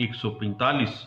145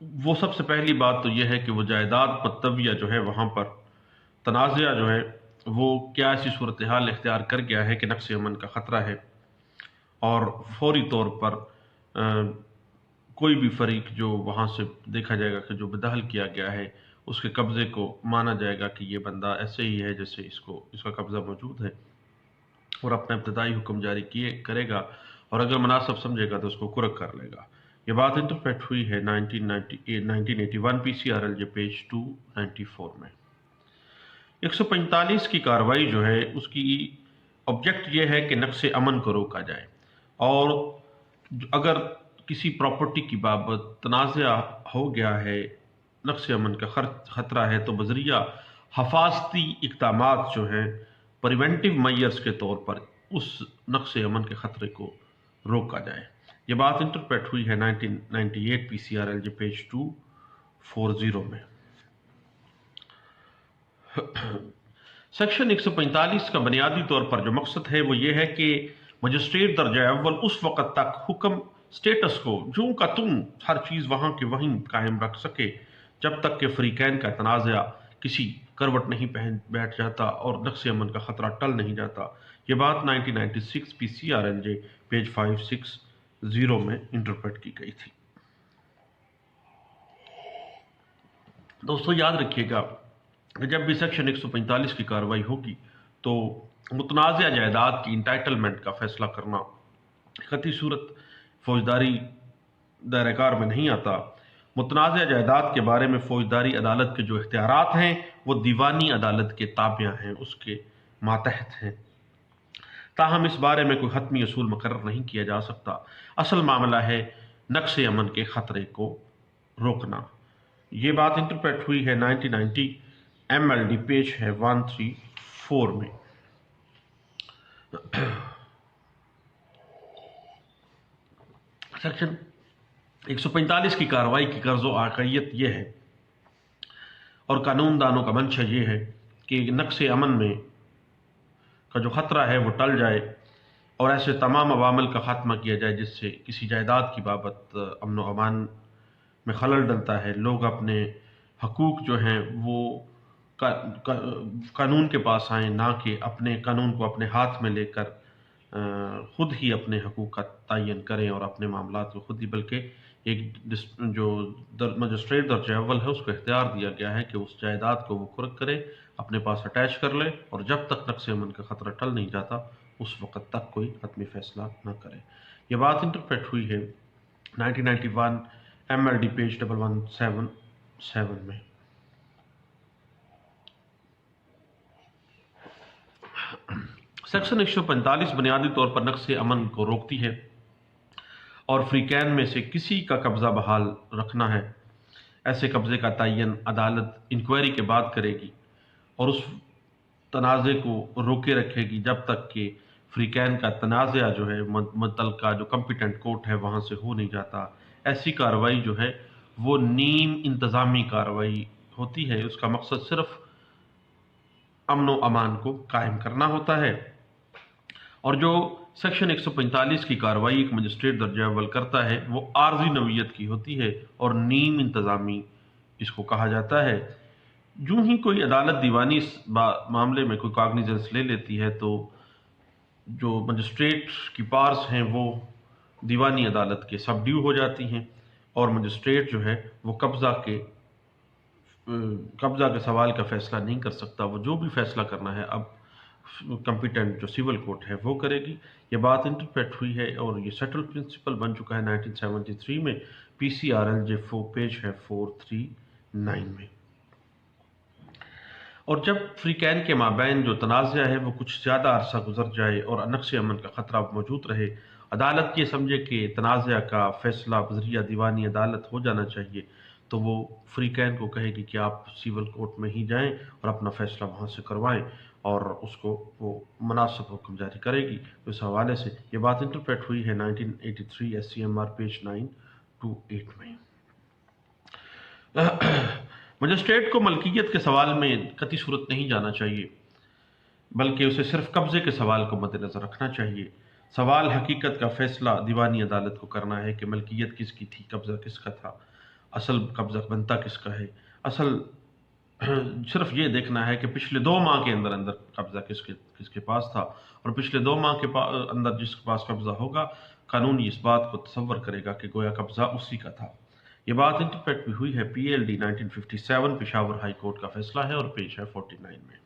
وہ سب سے پہلی بات تو یہ ہے کہ وہ جائیداد متویہ جو ہے وہاں پر تنازعہ جو ہے وہ کیا ایسی صورتحال اختیار کر گیا ہے کہ نقص امن کا خطرہ ہے، اور فوری طور پر کوئی بھی فریق جو وہاں سے دیکھا جائے گا کہ جو بدحل کیا گیا ہے اس کے قبضے کو مانا جائے گا کہ یہ بندہ ایسے ہی ہے جیسے اس کا قبضہ موجود ہے، اور اپنا ابتدائی حکم جاری کرے گا، اور اگر مناسب سمجھے گا تو اس کو کرک کر لے گا۔ یہ بات انٹرپریٹ ہوئی ہے 1981 P C R L J page 294 میں۔ 145 کی کارروائی جو ہے اس کی آبجیکٹ یہ ہے کہ نقص امن کو روکا جائے، اور اگر کسی پراپرٹی کی بابت تنازع ہو گیا ہے، نقص امن کا خطرہ ہے، تو بذریعہ حفاظتی اقدامات جو ہیں پریونٹیو میئرز کے طور پر اس نقص امن کے خطرے کو روکا جائے۔ یہ بات انٹرپریٹ ہوئی ہے 1998 P C R L J page 240 میں۔ سیکشن 145 کا بنیادی طور پر جو مقصد ہے وہ یہ ہے کہ مجسٹریٹ درجہ اول اس وقت تک حکم سٹیٹس کو جوں کا تم ہر چیز وہاں کے وہیں قائم رکھ سکے جب تک کہ فریقین کا تنازع کسی کروٹ نہیں بیٹھ جاتا اور نقص امن کا خطرہ ٹل نہیں جاتا۔ یہ بات 1996 P C R L J page 560 میں انٹرپریٹ کی گئی تھی۔ دوستو یاد رکھیے گا کہ جب بھی سیکشن 145 کی کارروائی ہوگی تو متنازع جائیداد کی انٹائٹلمنٹ کا فیصلہ کرنا قطعی صورت فوجداری دائرہ کار میں نہیں آتا۔ متنازع جائیداد کے بارے میں فوجداری عدالت کے جو اختیارات ہیں وہ دیوانی عدالت کے تابع ہیں، اس کے ماتحت ہیں، تاہم اس بارے میں کوئی حتمی اصول مقرر نہیں کیا جا سکتا۔ اصل معاملہ ہے نقص امن کے خطرے کو روکنا۔ یہ بات انٹرپریٹ ہوئی ہے 1990 ایم ایل ڈی پیج ہے 134 میں۔ سیکشن 145 کی کارروائی کی غرض و واقعیت یہ ہے، اور قانون دانوں کا منشا یہ ہے کہ نقص امن میں کا جو خطرہ ہے وہ ٹل جائے اور ایسے تمام عوامل کا خاتمہ کیا جائے جس سے کسی جائیداد کی بابت امن و امان میں خلل ڈلتا ہے، لوگ اپنے حقوق جو ہیں وہ قانون کے پاس آئیں، نہ کہ اپنے قانون کو اپنے ہاتھ میں لے کر خود ہی اپنے حقوق کا تعین کریں اور اپنے معاملات کو خود ہی، بلکہ ایک جو مجسٹریٹ درجہ اول ہے اس کو اختیار دیا گیا ہے کہ اس جائیداد کو وہ کرک کرے، اپنے پاس اٹیچ کر لے، اور جب تک نقص امن کا خطرہ ٹل نہیں جاتا اس وقت تک کوئی حتمی فیصلہ نہ کرے۔ یہ بات انٹرپریٹ ہوئی ہے 1991 ایم ایل ڈی پیج 1177 میں۔ سیکشن 145 بنیادی طور پر نقص امن کو روکتی ہے اور فریقین میں سے کسی کا قبضہ بحال رکھنا ہے۔ ایسے قبضے کا تعین عدالت انکوائری کے بعد کرے گی اور اس تنازع کو روکے رکھے گی جب تک کہ فریقین کا تنازع جو ہے متعلقہ جو کمپیٹنٹ کورٹ ہے وہاں سے ہو نہیں جاتا۔ ایسی کارروائی جو ہے وہ نیم انتظامی کارروائی ہوتی ہے، اس کا مقصد صرف امن و امان کو قائم کرنا ہوتا ہے، اور جو سیکشن 145 کی کارروائی ایک مجسٹریٹ درجہ اول کرتا ہے وہ عارضی نوعیت کی ہوتی ہے اور نیم انتظامی اس کو کہا جاتا ہے۔ جو ہی کوئی عدالت دیوانی اس معاملے میں کوئی کاگنیزنس لے لیتی ہے تو جو مجسٹریٹ کی پارس ہیں وہ دیوانی عدالت کے سب ڈیو ہو جاتی ہیں، اور مجسٹریٹ جو ہے وہ قبضہ کے سوال کا فیصلہ نہیں کر سکتا، وہ جو بھی فیصلہ کرنا ہے اب کمپیٹنٹ جو سول کورٹ ہے وہ کرے گی۔ یہ بات انٹرپریٹ ہوئی ہے اور یہ سیٹل پرنسپل بن چکا ہے 1973 میں P C R L J page ہے 439 میں۔ اور جب فریقین کے مابین جو تنازع ہے وہ کچھ زیادہ عرصہ گزر جائے اور نقص امن کا خطرہ موجود رہے، عدالت یہ سمجھے کہ تنازع کا فیصلہ بذریعہ دیوانی عدالت ہو جانا چاہیے، تو وہ فریقین کو کہے گی کہ آپ سول کورٹ میں ہی جائیں اور اپنا فیصلہ وہاں سے کروائیں، اور اس کو وہ مناسب حکم جاری کرے گی۔ اس حوالے سے یہ بات انٹرپریٹ ہوئی ہے 1983 S C M R page 928 میں۔ مجسٹریٹ کو ملکیت کے سوال میں قطعی صورت نہیں جانا چاہیے، بلکہ اسے صرف قبضے کے سوال کو مد نظر رکھنا چاہیے۔ سوال حقیقت کا فیصلہ دیوانی عدالت کو کرنا ہے کہ ملکیت کس کی تھی، قبضہ کس کا تھا۔ اصل قبضہ بنتا کس کا ہے. اصل صرف یہ دیکھنا ہے کہ پچھلے 2 ماہ کے اندر اندر قبضہ کس کے پاس تھا، اور پچھلے 2 ماہ کے اندر جس کے پاس قبضہ ہوگا، قانون اس بات کو تصور کرے گا کہ گویا قبضہ اسی کا تھا. یہ بات انٹرپریٹ بھی ہوئی ہے PLD 1957 پشاور ہائی کورٹ کا فیصلہ ہے اور پیش ہے 49 میں.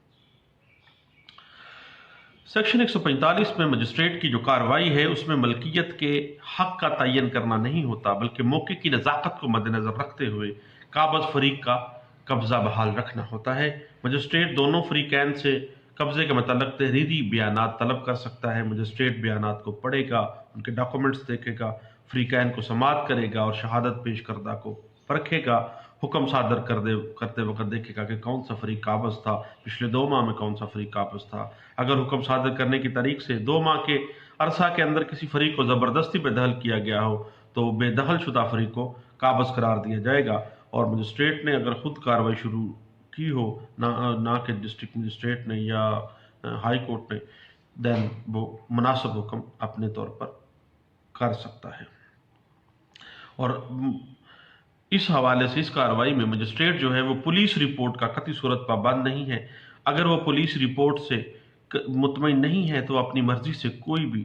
سیکشن 145 میں مجسٹریٹ کی جو کارروائی ہے اس میں ملکیت کے حق کا تعین کرنا نہیں ہوتا، بلکہ موقع کی نزاکت کو مد نظر رکھتے ہوئے قابض فریق کا قبضہ بحال رکھنا ہوتا ہے. مجسٹریٹ دونوں فریقین سے قبضے کے متعلق تحریری بیانات طلب کر سکتا ہے. مجسٹریٹ بیانات کو پڑھے گا، ان کے ڈاکومنٹس دیکھے گا، فریقین کو سماعت کرے گا اور شہادت پیش کردہ کو پرکھے گا. حکم صادر کرتے وقت دیکھے گا کہ کون سا فریق قابض تھا، پچھلے 2 ماہ میں کون سا فریق قابض تھا. اگر حکم صادر کرنے کی تاریخ سے 2 ماہ کے عرصہ کے اندر کسی فریق کو زبردستی بے دخل کیا گیا ہو تو بے دخل شدہ فریق کو قابض قرار دیا جائے گا، اور مجسٹریٹ نے اگر خود کارروائی شروع کی ہو، نہ کہ ڈسٹرکٹ مجسٹریٹ نے یا ہائی کورٹ نے، دین وہ مناسب حکم اپنے طور پر کر سکتا ہے. اور اس حوالے سے اس کارروائی میں مجسٹریٹ جو ہے وہ پولیس رپورٹ کا قطعی صورت پابند نہیں ہے. اگر وہ پولیس رپورٹ سے مطمئن نہیں ہے تو اپنی مرضی سے کوئی بھی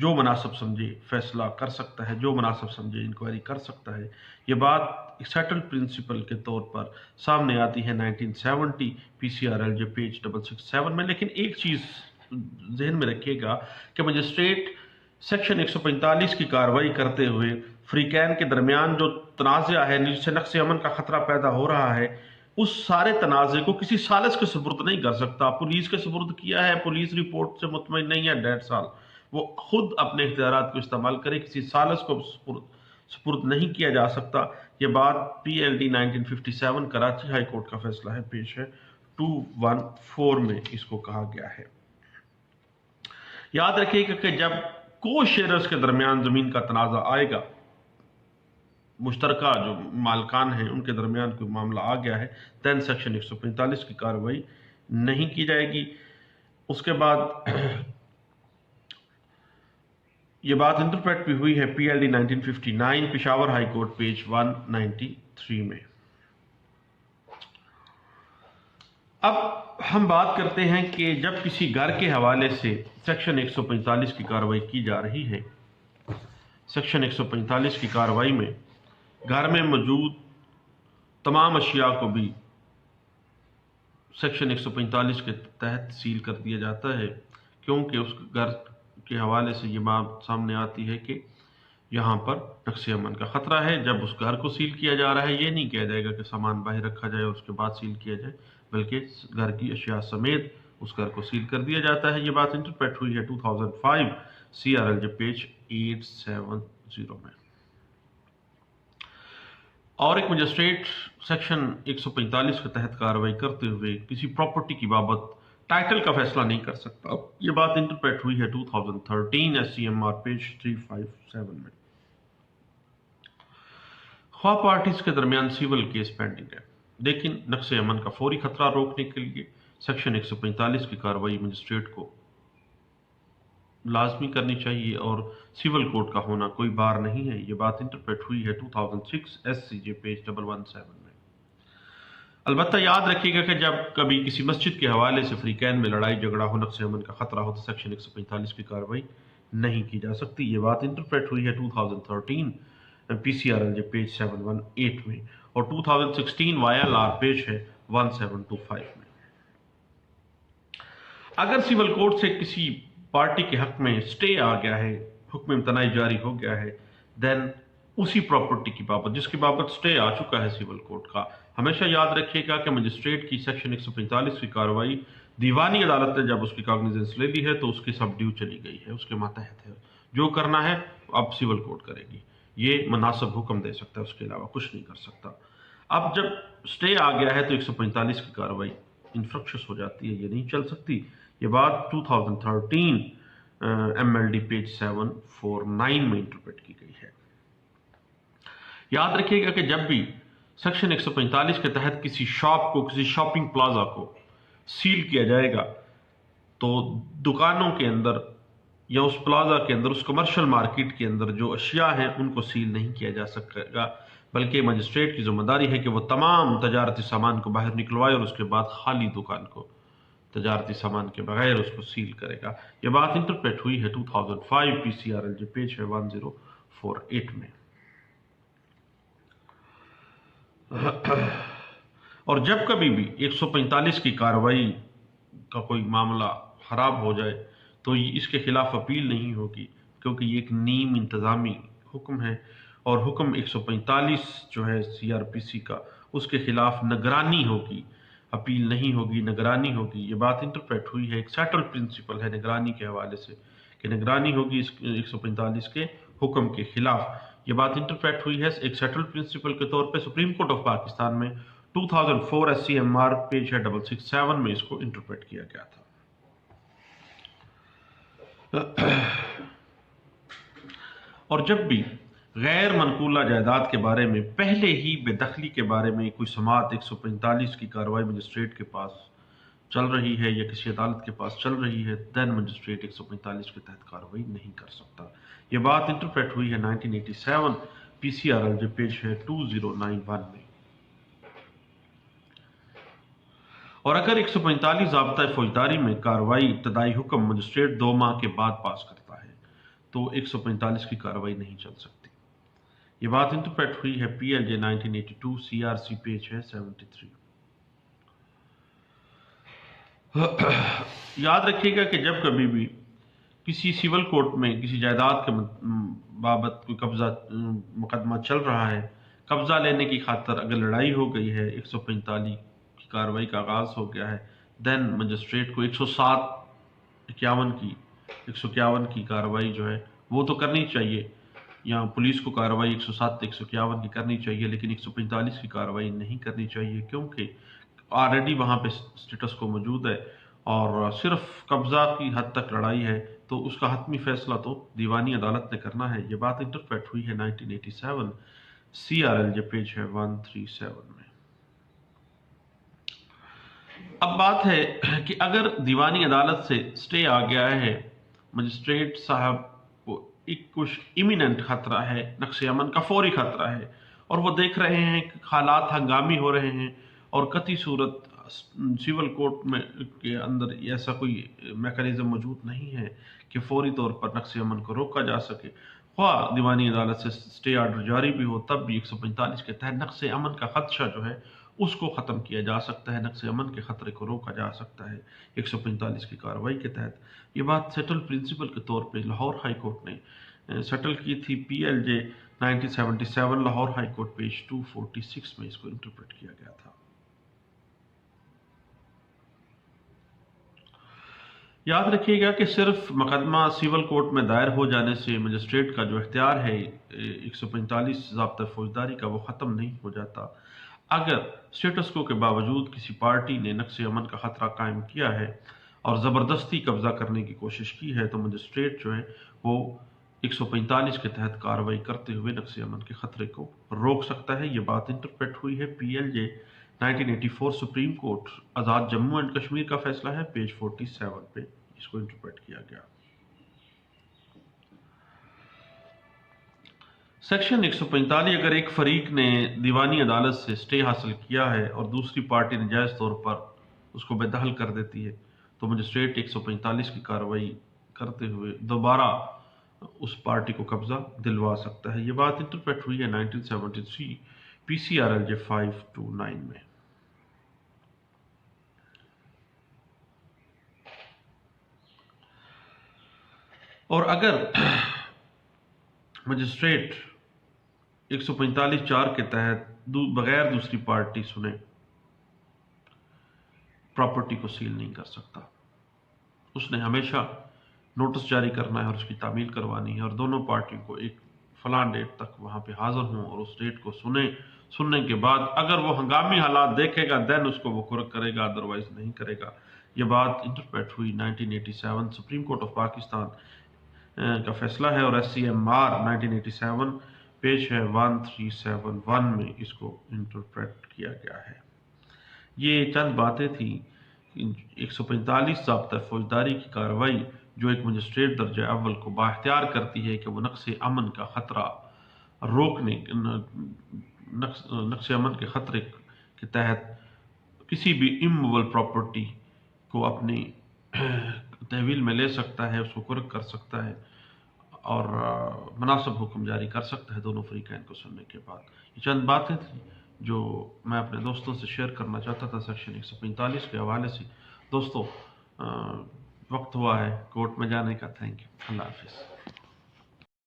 جو مناسب سمجھے فیصلہ کر سکتا ہے، جو مناسب سمجھے انکوائری کر سکتا ہے. یہ بات سیٹل پرنسپل کے طور پر سامنے آتی ہے 1970 PCRLJ پیج 667 میں. لیکن ایک چیز ذہن میں رکھیے گا کہ مجسٹریٹ سیکشن 145 کی کارروائی کرتے ہوئے فریقین کے درمیان جو تنازع ہے، جس سے نقص امن کا خطرہ پیدا ہو رہا ہے، اس سارے تنازع کو کسی ثالث کے سپرد نہیں کر سکتا. پولیس کے سپرد کیا ہے، پولیس رپورٹ سے مطمئن نہیں ہے 1.5 سال، وہ خود اپنے اختیارات کو استعمال کرے، کسی ثالث کو سپرد نہیں کیا جا سکتا. یہ بات PLD 1957 کراچی ہائی کورٹ کا فیصلہ ہے، پیش ہے 214 میں اس کو کہا گیا ہے. یاد رکھیے کہ جب کو شیئرز کے درمیان زمین کا تنازع آئے گا، مشترکہ جو مالکان ہیں ان کے درمیان کوئی معاملہ آ گیا ہے، دین سیکشن 145 کی کارروائی نہیں کی جائے گی. اس کے بعد یہ بات انٹرپریٹ بھی ہوئی ہے PLD 1959 Peshawar high court page 193 میں. اب ہم بات کرتے ہیں کہ جب کسی گھر کے حوالے سے سیکشن 145 کی کارروائی کی جا رہی ہے، سیکشن 145 کی کارروائی میں گھر میں موجود تمام اشیاء کو بھی سیکشن 145 کے تحت سیل کر دیا جاتا ہے، کیونکہ اس گھر کے حوالے سے یہ بات سامنے آتی ہے کہ یہاں پر نقص امن کا خطرہ ہے. جب اس گھر کو سیل کیا جا رہا ہے، یہ نہیں کہا جائے گا کہ سامان باہر رکھا جائے اور اس کے بعد سیل کیا جائے، بلکہ گھر کی اشیاء سمیت اس گھر کو سیل کر دیا جاتا ہے. یہ بات انٹرپریٹ ہوئی ہے 2005 CRLJ پیج 870 میں. اور ایک مجسٹریٹ سیکشن 145 کے تحت کارروائی کرتے ہوئے کسی پراپرٹی کی بابت ٹائٹل کا فیصلہ نہیں کر سکتا. یہ بات انٹرپریٹ ہوئی ہے 2013 SCMR پیج 357 میں. خواہ پارٹیز کے درمیان سیول کیس پینڈنگ ہے، لیکن نقص امن کا فوری خطرہ روکنے کے لیے سیکشن 145 کی کارروائی مجسٹریٹ کو لازمی کرنی چاہیے اور سول کورٹ کا ہونا کوئی بار نہیں ہے. یہ بات انٹرپریٹ ہوئی ہے 2006 SCJ پیج 117 میں. البتہ یاد رکھیے گا کہ جب کبھی کسی مسجد کے حوالے سے فریقین میں لڑائی جھگڑا ہو، نقص امن کا خطرہ ہو، تو سیکشن 145 کی کارروائی نہیں کی جا سکتی. یہ بات انٹرپریٹ ہوئی ہے 2013 PCRLJ پیج 718 میں اور 2016 YLR پیج ہے 1725 میں. اگر سول کورٹ سے کسی پارٹی کے حق میں سٹے آ گیا ہے، حکم امتناعی جاری ہو گیا ہے، دین اسی پراپرٹی کی بابت جس کی بابت سٹے آ چکا ہے سول کورٹ کا، ہمیشہ یاد رکھیے گا کہ مجسٹریٹ کی سیکشن 145 کی کارروائی دیوانی عدالت نے جب اس کی کاگنیزنس لے لی ہے تو اس کی سب ڈیو چلی گئی ہے، اس کے ماتحت ہے. جو کرنا ہے اب سول کورٹ کرے گی، یہ مناسب حکم دے سکتا ہے، اس کے علاوہ کچھ نہیں کر سکتا. اب جب سٹے آ گیا ہے تو 145 کی کارروائی انفرکشس ہو جاتی ہے، یہ نہیں چل سکتی. یہ بات 2013 MLD پیج 749 میں انٹرپریٹ کی گئی ہے. یاد رکھیے گا کہ جب بھی سیکشن 145 کے تحت کسی شاپ کو، کسی شاپنگ پلازا کو سیل کیا جائے گا تو دکانوں کے اندر یا اس پلازا کے اندر، اس کمرشل مارکیٹ کے اندر جو اشیاء ہیں ان کو سیل نہیں کیا جا سکے گا، بلکہ مجسٹریٹ کی ذمہ داری ہے کہ وہ تمام تجارتی سامان کو باہر نکلوائے اور اس کے بعد خالی دکان کو تجارتی سامان کے بغیر اس کو سیل کرے گا۔ یہ بات انٹرپریٹ ہوئی ہے 2005 پی سی آر ایل جو پیج ہے 1048 میں۔ اور جب کبھی بھی 145 کی کارروائی کا کوئی معاملہ خراب ہو جائے تو اس کے خلاف اپیل نہیں ہوگی، کیونکہ یہ ایک نیم انتظامی حکم ہے، اور حکم 145 جو ہے سی آر پی سی کا، اس کے خلاف نگرانی ہوگی، اپیل نہیں ہوگی، نگرانی ہوگی۔ یہ بات انٹرپریٹ ہوئی ہے، ایک سیٹل پرنسپل ہے نگرانی کے حوالے سے کہ نگرانی ہوگی اس 145 کے حکم کے خلاف۔ یہ بات انٹرپریٹ ہوئی ہے ایک سیٹل پرنسپل کے طور پہ سپریم کورٹ آف پاکستان میں 2004 S C M R page ہے 667 میں اس کو انٹرپریٹ کیا گیا تھا۔ اور جب بھی غیر منقولہ جائیداد کے بارے میں پہلے ہی بے دخلی کے بارے میں کوئی سماعت 145 کی کارروائی مجسٹریٹ کے پاس چل رہی ہے یا کسی عدالت کے پاس چل رہی ہے، دین مجسٹریٹ 145 کے تحت کارروائی نہیں کر سکتا۔ یہ بات انٹرپریٹ ہوئی ہے 1987 پی سی آر ایل جو پیج ہے 2091 میں۔ اور اگر 145 ضابطۂ فوجداری میں کارروائی ابتدائی حکم مجسٹریٹ 2 ماہ کے بعد پاس کرتا ہے تو 145 کی کارروائی نہیں چل سکتی۔ یہ بات انٹرپریٹ ہوئی ہے P L J 1982 C R C page ہے 73۔ یاد رکھیے گا کہ جب کبھی بھی کسی سول کورٹ میں کسی جائیداد کے بابت کوئی قبضہ مقدمہ چل رہا ہے، قبضہ لینے کی خاطر اگر لڑائی ہو گئی ہے، 145 کی کارروائی کا آغاز ہو گیا ہے، دین مجسٹریٹ کو 151 کی کارروائی جو ہے وہ تو کرنی چاہیے، یا پولیس کو کارروائی 107 151 کی کرنی چاہیے، لیکن 145 کی کارروائی نہیں کرنی چاہیے، کیونکہ آلریڈی وہاں پہ سٹیٹس کو موجود ہے اور صرف قبضہ کی حد تک لڑائی ہے تو اس کا حتمی فیصلہ تو دیوانی عدالت نے کرنا ہے۔ یہ بات انٹرپریٹ ہوئی ہے 1987 سی آر ایل جو پیج ہے 137 میں۔ اب بات ہے کہ اگر دیوانی عدالت سے سٹے آ گیا ہے، مجسٹریٹ صاحب کو ایک کچھ امییننٹ خطرہ ہے، نقص امن کا فوری خطرہ ہے، اور وہ دیکھ رہے ہیں کہ حالات ہنگامی ہو رہے ہیں اور قطعی صورت سول کورٹ میں کے اندر ایسا کوئی میکانزم موجود نہیں ہے کہ فوری طور پر نقص امن کو روکا جا سکے، خواہ دیوانی عدالت سے سٹے آرڈر جاری بھی ہو، تب بھی 145 کے تحت نقص امن کا خدشہ جو ہے اس کو ختم کیا جا سکتا ہے، نقص امن کے خطرے کو روکا جا سکتا ہے 145 کی کارروائی کے تحت۔ یہ بات سیٹل پرنسپل کے طور پہ لاہور ہائی کورٹ نے سیٹل کی تھی، پی ایل جے 1977 لاہور ہائی کورٹ پیج 246 میں اس کو انٹرپریٹ کیا گیا تھا۔ یاد رکھیے گا کہ صرف مقدمہ سول کورٹ میں دائر ہو جانے سے مجسٹریٹ کا جو اختیار ہے 145 ضابطۂ فوجداری کا وہ ختم نہیں ہو جاتا۔ اگر سٹیٹس کو کے باوجود کسی پارٹی نے نقص امن کا خطرہ قائم کیا ہے اور زبردستی قبضہ کرنے کی کوشش کی ہے تو مجسٹریٹ جو ہے وہ 145 کے تحت کارروائی کرتے ہوئے نقص امن کے خطرے کو روک سکتا ہے۔ یہ بات انٹرپریٹ ہوئی ہے P L J 1984 supreme court Azad Jammu and Kashmir کا فیصلہ ہے، پیج 47 پہ اس کو انٹرپریٹ کیا گیا۔ سیکشن 145 اگر ایک فریق نے دیوانی عدالت سے سٹے حاصل کیا ہے اور دوسری پارٹی ناجائز طور پر اس کو بے دخل کر دیتی ہے تو مجسٹریٹ 145 کی کارروائی کرتے ہوئے دوبارہ اس پارٹی کو قبضہ دلوا سکتا ہے۔ یہ بات انٹرپریٹ ہوئی ہے 1973 پی سی آر ایل جے 529 میں۔ اور اگر مجسٹریٹ 145(4) کے تحت بغیر دوسری پارٹی سنے پراپرٹی کو سیل نہیں کر سکتا، اس نے ہمیشہ نوٹس جاری کرنا ہے اور اس کی تعمیل کروانی ہے، اور دونوں پارٹیوں کو ایک فلاں ڈیٹ تک وہاں پہ حاضر ہوں اور اس ڈیٹ کو سننے کے بعد اگر وہ ہنگامی حالات دیکھے گا دین اس کو وہ قرق کرے گا، ادروائز نہیں کرے گا۔ یہ بات انٹرپریٹ ہوئی 1987 سپریم کورٹ آف پاکستان کا فیصلہ ہے، اور S C M R 1987 page ہے 1371 میں اس کو انٹرپریٹ کیا گیا ہے۔ یہ چند باتیں تھیں 145 ضابطۂ فوجداری کی کارروائی جو ایک مجسٹریٹ درجہ اول کو بااختیار کرتی ہے کہ وہ نقص امن کا خطرہ روکنے نقص امن کے خطرے کے تحت کسی بھی اموول پراپرٹی کو اپنی تحویل میں لے سکتا ہے، اس کو قرق کر سکتا ہے اور مناسب حکم جاری کر سکتا ہے دونوں فریقین کو سننے کے بعد۔ یہ چند باتیں تھیں جو میں اپنے دوستوں سے شیئر کرنا چاہتا تھا سیکشن 145 کے حوالے سے۔ دوستو، وقت ہوا ہے کورٹ میں جانے کا۔ تھینک یو، اللہ حافظ۔